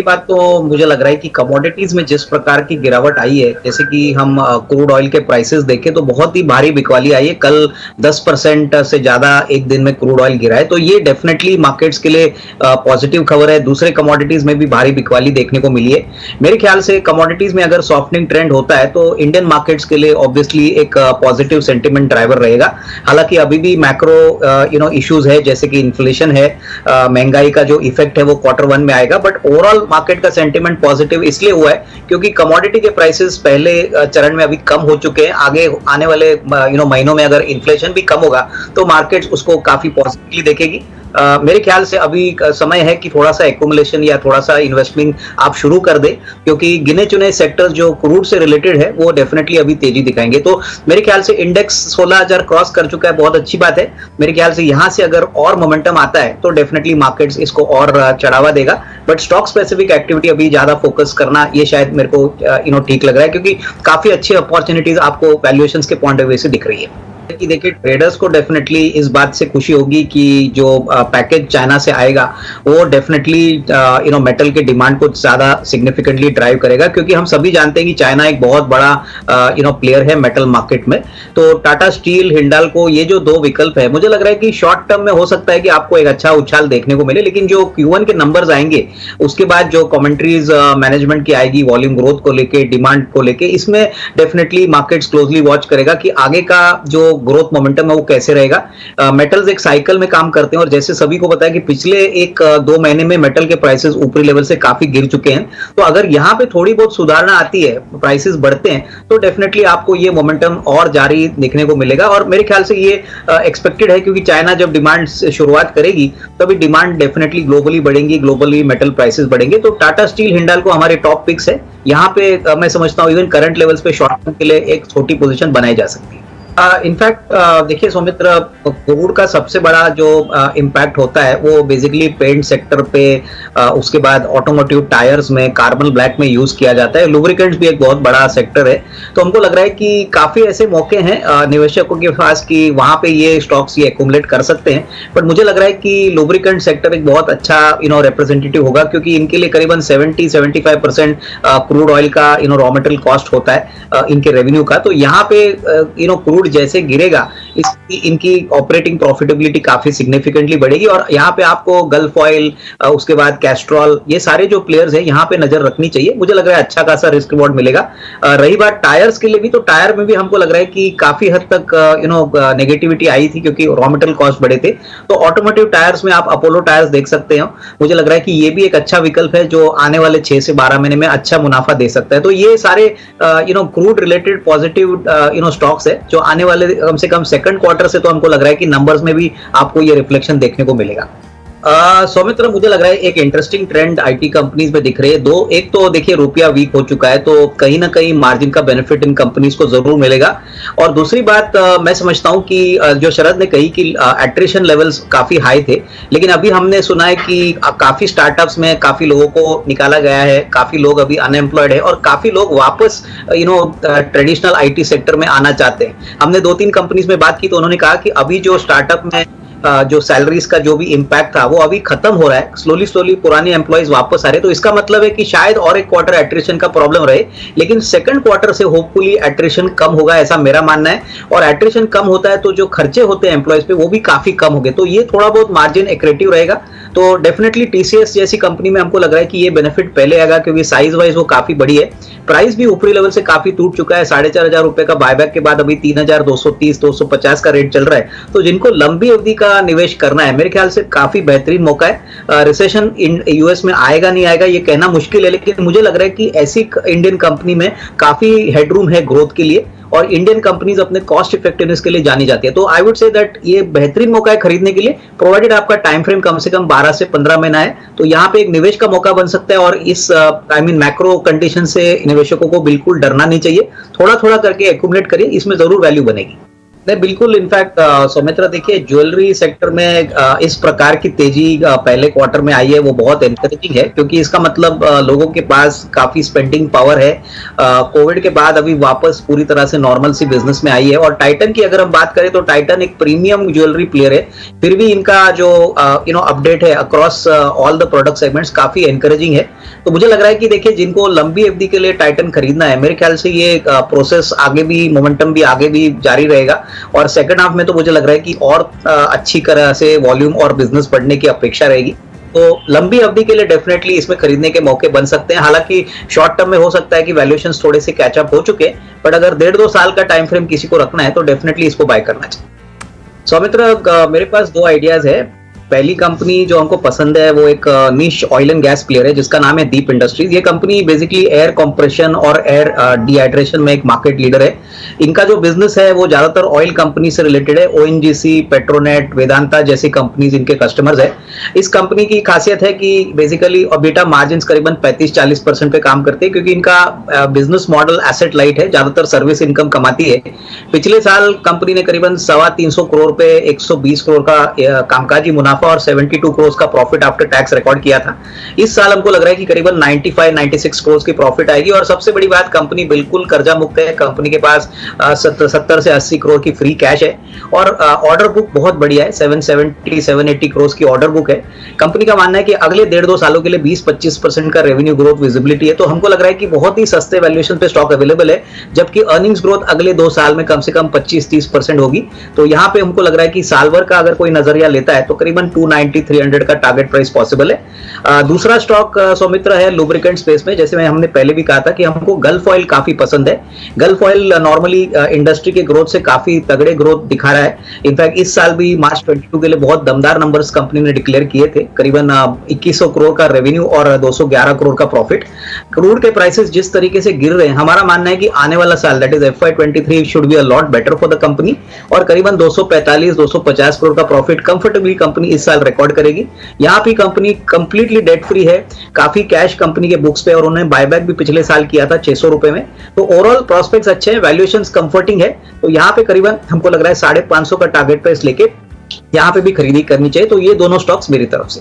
बात तो मुझे लग रहा है कि कमोडिटीज में जिस प्रकार की गिरावट आई है, जैसे कि हम क्रूड ऑयल के प्राइसेस देखें तो बहुत ही भारी बिकवाली आई है। कल 10% से ज्यादा एक दिन में क्रूड ऑयल गिरा है, तो ये डेफिनेटली मार्केट्स के लिए पॉजिटिव खबर है। दूसरे कमोडिटीज में भी भारी बिकवाली देखने को मिली है। मेरे ख्याल से कमोडिटीज में अगर सॉफ्टनिंग ट्रेंड होता है तो इंडियन मार्केट्स के लिए ऑब्वियसली एक पॉजिटिव सेंटिमेंट ड्राइवर रहेगा। हालांकि अभी भी मैक्रो इश्यूज है, जैसे कि इन्फ्लेशन है, महंगाई का जो इफेक्ट है वो Q1 में आएगा, बट ओवरऑल मार्केट का सेंटीमेंट पॉजिटिव इसलिए हुआ है क्योंकि कमोडिटी के प्राइसेस पहले चरण में अभी कम हो चुके हैं। आगे आने वाले महीनों में अगर इन्फ्लेशन भी कम होगा तो मार्केट उसको काफी पॉजिटिवली देखेगी। मेरे ख्याल से अभी समय है कि थोड़ा सा एक्यूमुलेशन या थोड़ा सा इन्वेस्टमेंट आप शुरू कर दें, क्योंकि गिने चुने सेक्टर्स जो क्रूड से रिलेटेड है वो डेफिनेटली अभी तेजी दिखाएंगे। तो मेरे ख्याल से इंडेक्स 16,000 क्रॉस कर चुका है, बहुत अच्छी बात है। मेरे ख्याल से यहां से अगर और मोमेंटम आता है तो डेफिनेटली मार्केट्स इसको और चढ़ावा देगा, बट स्टॉक स्पेसिफिक एक्टिविटी अभी ज्यादा फोकस करना ये शायद मेरे को ठीक लग रहा है, क्योंकि काफी अच्छी अपॉर्चुनिटीज आपको वैल्यूएशंस के पॉइंट ऑफ व्यू से दिख रही है। कि देखिए, ट्रेडर्स को डेफिनेटली इस बात से खुशी होगी कि जो पैकेज चाइना से आएगा वो डेफिनेटली मेटल के डिमांड को ज्यादा सिग्निफिकेंटली ड्राइव करेगा, क्योंकि हम सभी जानते हैं कि चाइना एक बहुत बड़ा प्लेयर है मेटल मार्केट में। तो टाटा स्टील, हिंडाल्को, ये जो दो विकल्प है, मुझे लग रहा है कि शॉर्ट टर्म में हो सकता है कि आपको एक अच्छा उछाल देखने को मिले, लेकिन जो Q1 के नंबर्स आएंगे उसके बाद जो कमेंट्रीज मैनेजमेंट की आएगी वॉल्यूम ग्रोथ को लेके, डिमांड को लेके, इसमें डेफिनेटली मार्केट्स क्लोजली वॉच करेगा कि आगे का जो ग्रोथ मोमेंटम है वो कैसे रहेगा। मेटल्स एक साइकिल में काम करते हैं, और जैसे सभी को पता है कि पिछले 1-2 महीने में मेटल के प्राइसेस ऊपरी लेवल से काफी गिर चुके हैं। तो अगर यहाँ पे थोड़ी बहुत सुधारना आती है, प्राइसेस बढ़ते हैं, तो डेफिनेटली आपको ये मोमेंटम और जारी देखने को मिलेगा। और मेरे ख्याल से ये एक्सपेक्टेड है, क्योंकि चाइना जब डिमांड शुरुआत करेगी तभी डिमांड डेफिनेटली ग्लोबली बढ़ेंगी, ग्लोबली मेटल प्राइसेस बढ़ेंगे। तो टाटा स्टील, हिंडाल्को हमारे टॉप पिक्स है। यहाँ पे मैं समझता हूँ इवन करंट लेवल्स पे शॉर्ट टर्म के लिए एक छोटी पोजीशन बनाई जा सकती है। इनफैक्ट देखिए सौमित्र, क्रूड का सबसे बड़ा जो इम्पैक्ट होता है वो बेसिकली पेंट सेक्टर पे, उसके बाद ऑटोमोटिव टायर्स में, कार्बन ब्लैक में यूज किया जाता है। लुब्रिकेंट्स भी एक बहुत बड़ा सेक्टर है। तो हमको लग रहा है कि काफी ऐसे मौके हैं निवेशकों के पास कि वहां पे ये स्टॉक्स ये एक्यूमुलेट कर सकते हैं। बट मुझे लग रहा है कि लुब्रिकेंट सेक्टर एक बहुत अच्छा रिप्रेजेंटेटिव होगा, क्योंकि इनके लिए करीबन 70-75% क्रूड ऑयल का रॉ मटेरियल कॉस्ट होता है इनके रेवेन्यू का। तो यहाँ पे क्रूड जैसे गिरेगा, इनकी ऑपरेटिंग प्रॉफिटेबिलिटी काफी सिग्निफिकेंटली बढ़ेगी। और यहाँ पे आपको गल्फ ऑयल, उसके बाद कैस्ट्रॉल, ये सारे जो प्लेयर्स हैं यहाँ पे नजर रखनी चाहिए। मुझे लग रहा है अच्छा खासा रिस्क रिवॉर्ड मिलेगा। रही बात टायर्स के लिए भी, तो टायर में भी हमको लग रहा है कि काफी हद तक नेगेटिविटी आई थी, क्योंकि रॉ मटेरियल कॉस्ट बढ़े थे। तो ऑटोमोटिव टायर्स में आप अपोलो टायर्स देख सकते हो। मुझे लग रहा है कि ये भी एक अच्छा विकल्प है जो आने वाले 6 से 12 महीने में अच्छा मुनाफा दे सकता है। तो ये सारे क्रूड रिलेटेड पॉजिटिव स्टॉक्स है जो आने वाले कम से कम सेकंड क्वार्टर से, तो हमको लग रहा है कि नंबर्स में भी आपको ये रिफ्लेक्शन देखने को मिलेगा। सौमित्र, मुझे लग रहा है एक इंटरेस्टिंग ट्रेंड आईटी कंपनीज में दिख रही है। एक तो देखिए रुपया वीक हो चुका है, तो कहीं ना कहीं मार्जिन का बेनिफिट इन कंपनीज को जरूर मिलेगा। और दूसरी बात मैं समझता हूं कि जो शरद ने कही कि एट्रिशन लेवल्स काफी हाई थे, लेकिन अभी हमने सुना है कि काफी स्टार्टअप्स में काफी लोगों को निकाला गया है, काफी लोग अभी अनएम्प्लॉयड है, और काफी लोग वापस ट्रेडिशनल आईटी सेक्टर में आना चाहते हैं। हमने 2-3 कंपनीज में बात की तो उन्होंने कहा कि अभी जो स्टार्टअप में जो सैलरीज का जो भी इम्पैक्ट था वो अभी खत्म हो रहा है, स्लोली पुराने एम्प्लॉइज वापस आ रहे हैं। तो इसका मतलब है कि शायद और एक क्वार्टर एट्रिशन का प्रॉब्लम रहे, लेकिन सेकंड क्वार्टर से होपफुली एट्रिशन कम होगा, ऐसा मेरा मानना है। और एट्रिशन कम होता है तो जो खर्चे होते हैं एम्प्लॉइज पे वो भी काफी कम हो गए, तो ये थोड़ा बहुत मार्जिन एक्रेटिव रहेगा। तो डेफिनेटली टीसीएस जैसी कंपनी में हमको लग रहा है कि ये बेनिफिट पहले आएगा, क्योंकि साइज वाइज वो काफी बड़ी है, प्राइस भी ऊपरी लेवल से काफी टूट चुका है। 4,500 रुपए का बायबैक के बाद अभी 3,230-250 का रेट चल रहा है। तो जिनको लंबी अवधि का निवेश करना है, मेरे ख्याल से काफी बेहतरीन मौका है। रिसेशन यूएस में आएगा नहीं आएगा ये कहना मुश्किल है, लेकिन मुझे लग रहा है कि ऐसी इंडियन कंपनी में काफी हेडरूम है ग्रोथ के लिए, और इंडियन कंपनीज अपने कॉस्ट इफेक्टिवनेस के लिए जानी जाती है। तो आई वुड से दैट ये बेहतरीन मौका है खरीदने के लिए, प्रोवाइडेड आपका टाइम फ्रेम कम से कम 12 से 15 महीना है। तो यहाँ पे एक निवेश का मौका बन सकता है, और इस मैक्रो कंडीशन से निवेशकों को बिल्कुल डरना नहीं चाहिए। थोड़ा थोड़ा करके एक्यूमुलेट करिए, इसमें जरूर वैल्यू बनेगी। नहीं, बिल्कुल इनफैक्ट सौमित्र देखिए ज्वेलरी सेक्टर में इस प्रकार की तेजी पहले क्वार्टर में आई है वो बहुत एनकरेजिंग है क्योंकि इसका मतलब लोगों के पास काफी स्पेंडिंग पावर है। कोविड के बाद अभी वापस पूरी तरह से नॉर्मल सी बिजनेस में आई है और टाइटन की अगर हम बात करें तो टाइटन एक प्रीमियम ज्वेलरी प्लेयर है। फिर भी इनका जो अपडेट है across all the product segments काफी एनकरेजिंग है। तो मुझे लग रहा है कि देखिए जिनको लंबी अवधि के लिए टाइटन खरीदना है मेरे ख्याल से ये प्रोसेस आगे भी मोमेंटम भी आगे भी जारी रहेगा और सेकंड हाफ में तो मुझे लग रहा है कि और अच्छी तरह से वॉल्यूम और बिजनेस बढ़ने की अपेक्षा रहेगी। तो लंबी अवधि के लिए डेफिनेटली इसमें खरीदने के मौके बन सकते हैं। हालांकि शॉर्ट टर्म में हो सकता है कि वैल्यूएशंस थोड़े से कैचअप हो चुके हैं, बट अगर 1.5-2 साल का टाइम फ्रेम किसी को रखना है तो डेफिनेटली इसको बाय करना चाहिए। सौमित्र, मेरे पास दो आइडियाज है। पहली कंपनी जो हमको पसंद है वो एक निश ऑयल एंड गैस प्लेयर है जिसका नाम है दीप इंडस्ट्रीज। ये कंपनी बेसिकली एयर कंप्रेशन और एयर डिहाइड्रेशन में एक मार्केट लीडर है। इनका जो बिजनेस है वो ज्यादातर ऑयल कंपनी से रिलेटेड है। ओएनजीसी, पेट्रोनेट, वेदांता जैसी कंपनीज इनके कस्टमर्स है। इस कंपनी की खासियत है कि बेसिकली EBITDA मार्जिन करीबन 35-40% पे काम करते हैं क्योंकि इनका बिजनेस मॉडल एसेट लाइट है, ज्यादातर सर्विस इनकम कमाती है। पिछले साल कंपनी ने करीबन 325 करोड़ पे 120 करोड़ का कामकाजी मुनाफा और 72 करोड़ का प्रॉफिट आफ्टर टैक्स रिकॉर्ड किया था। इस साल हमको लग रहा है कि करीबन 95-96 करोड़ की प्रॉफिट आएगी और सबसे बड़ी बात कंपनी बिल्कुल कर्जा मुक्त है। कंपनी के पास 70 से 80 करोड़ की फ्री कैश है और ऑर्डर बुक बहुत बढ़िया है। 770-780 करोड़ की ऑर्डर बुक है। कंपनी का मानना है कि अगले 1.5-2 सालों के लिए 20-25% का रेवेन्यू ग्रोथ विजिबिलिटी है। तो हमको लग रहा है कि बहुत ही सस्ते वैल्यूएशन पे स्टॉक अवेलेबल है, जबकि अर्निंग्स ग्रोथ अगले 2 साल में कम से कम 25-30% होगी। तो यहाँ पे हमको लग रहा है कि साल भर का अगर कोई नजरिया लेता है तो करीबन 290-300 का टारगेट प्राइस पॉसिबल है। दूसरा स्टॉक सौमित्र है लुब्रिकेंट स्पेस में। जैसे हमने पहले भी कहा था कि हमको गल्फ ऑयल काफी पसंद है। गल्फ ऑयल नॉर्मली इंडस्ट्री के ग्रोथ से काफी तगड़े ग्रोथ दिखा रहा है। इनफैक्ट इस साल भी मार्च 22 के लिए बहुत दमदार नंबर्स कंपनी ने डिक्लेयर किए थे, करीबन 2100 करोड़ का रेवेन्यू और 211 करोड़ का प्रॉफिट। क्रूड के प्राइसेस जिस तरीके से गिर रहे हैं, हमारा मानना है कि आने वाला साल that is FY23 should be a lot better for the company और करीबन 245-250 करोड़ का प्रॉफिट कंफर्टेबली कंपनी इस साल रिकॉर्ड करेगी। यहाँ भी कंपनी कंप्लीटली डेट फ्री है, काफी कैश कंपनी के बुक्स पे और उन्होंने बायबैक भी पिछले साल किया था 600 रुपए में। तो ओवरऑल प्रोस्पेक्ट्स अच्छे हैं, वैल्यूएशंस कंफर्टिंग है। तो यहाँ पे करीबन हमको लग रहा है 550 का टारगेट प्राइस लेके यहाँ पे भी खरीदी करनी चाहिए। तो ये दोनों स्टॉक्स मेरी तरफ से।